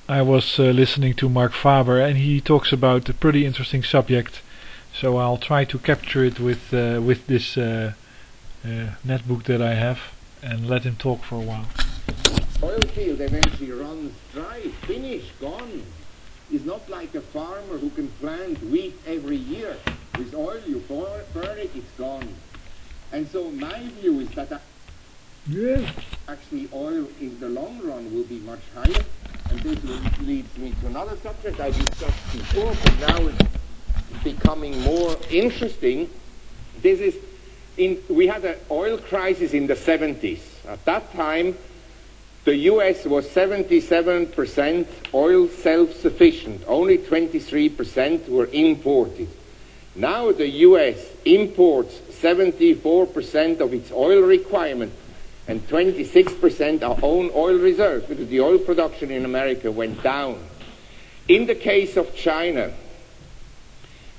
I was listening to Mark Faber, and he talks about a pretty interesting subject. So I'll try to capture it with this netbook that I have, and let him talk for a while. Oil field eventually runs dry, finished, gone. It's not like a farmer who can plant wheat every year. With oil, you burn it, it's gone. And so my view is that actually oil in the long run will be much higher. And this leads me to another subject I discussed before, but now it's becoming more interesting. We had an oil crisis in the 70s. At that time, the US was 77% oil self-sufficient. Only 23% were imported. Now the US imports 74% of its oil requirement and 26% our own oil reserves, because the oil production in America went down. In the case of China,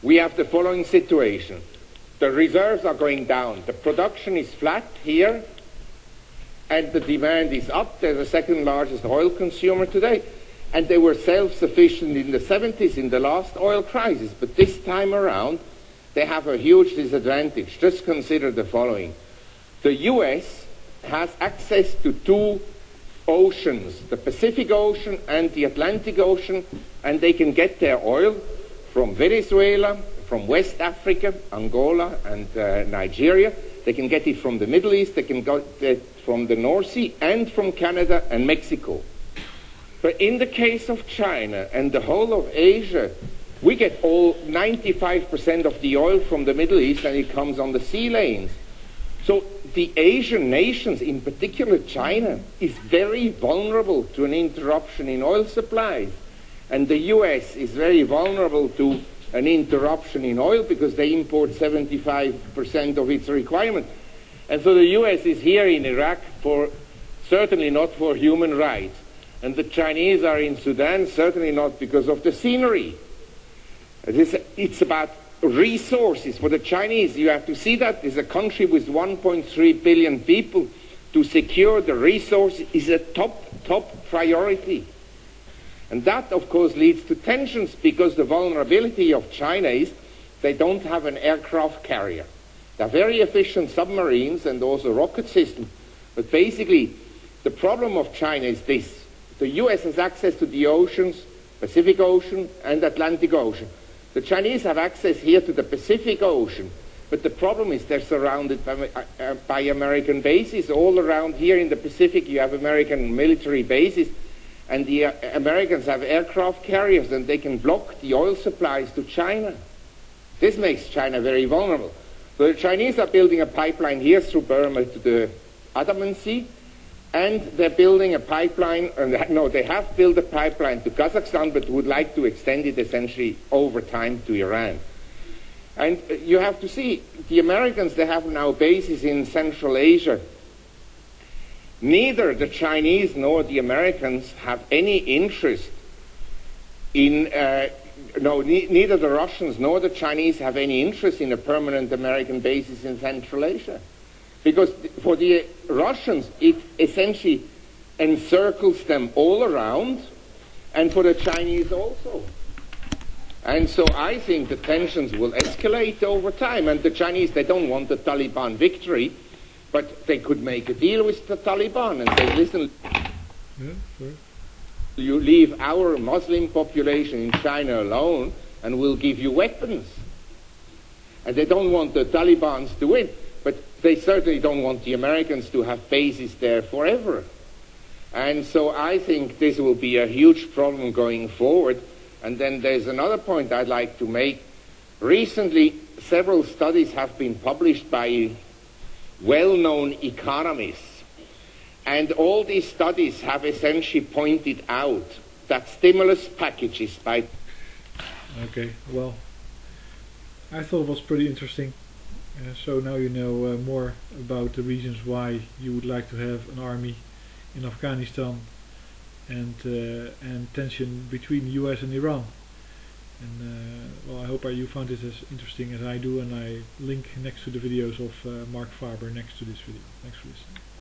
we have the following situation. The reserves are going down. The production is flat here, and the demand is up. They're the second largest oil consumer today. And they were self-sufficient in the 70s, in the last oil crisis. But this time around, they have a huge disadvantage. Just consider the following. The US has access to two oceans, the Pacific Ocean and the Atlantic Ocean, and they can get their oil from Venezuela, from West Africa, Angola, and Nigeria. They can get it from the Middle East, they can get it from the North Sea, and from Canada and Mexico. But in the case of China and the whole of Asia, we get all 95% of the oil from the Middle East, and it comes on the sea lanes. So the Asian nations, in particular China, is very vulnerable to an interruption in oil supplies. And the US is very vulnerable to an interruption in oil because they import 75% of its requirement. And so the US is here in Iraq certainly not for human rights. And the Chinese are in Sudan certainly not because of the scenery. It's about resources. For the Chinese, you have to see that is a country with 1.3 billion people. To secure the resources is a top priority. And that, of course, leads to tensions because the vulnerability of China is they don't have an aircraft carrier. They're very efficient submarines and also rocket systems. But basically, the problem of China is this. The US has access to the oceans, Pacific Ocean and Atlantic Ocean. The Chinese have access here to the Pacific Ocean, but the problem is they're surrounded by American bases. All around here in the Pacific you have American military bases, and the Americans have aircraft carriers, and they can block the oil supplies to China. This makes China very vulnerable. So the Chinese are building a pipeline here through Burma to the Andaman Sea, and they're building a pipeline, they have built a pipeline to Kazakhstan, but would like to extend it essentially over time to Iran. And you have to see, the Americans, they have now bases in Central Asia. Neither the Chinese nor the Americans have any interest in, neither the Russians nor the Chinese have any interest in a permanent American basis in Central Asia. Because for the Russians, it essentially encircles them all around, and for the Chinese also. And so I think the tensions will escalate over time. And the Chinese, they don't want the Taliban victory, but they could make a deal with the Taliban and say, listen, you leave our Muslim population in China alone, and we'll give you weapons. And they don't want the Taliban to win. But they certainly don't want the Americans to have bases there forever. And so I think this will be a huge problem going forward. And then there's another point I'd like to make. Recently, several studies have been published by well-known economists. And all these studies have essentially pointed out that stimulus packages by... Okay, well, I thought it was pretty interesting. So now you know more about the reasons why you would like to have an army in Afghanistan, and tension between the US and Iran. And well, I hope you found it as interesting as I do, and I link next to the videos of Mark Faber next to this video. Thanks for listening.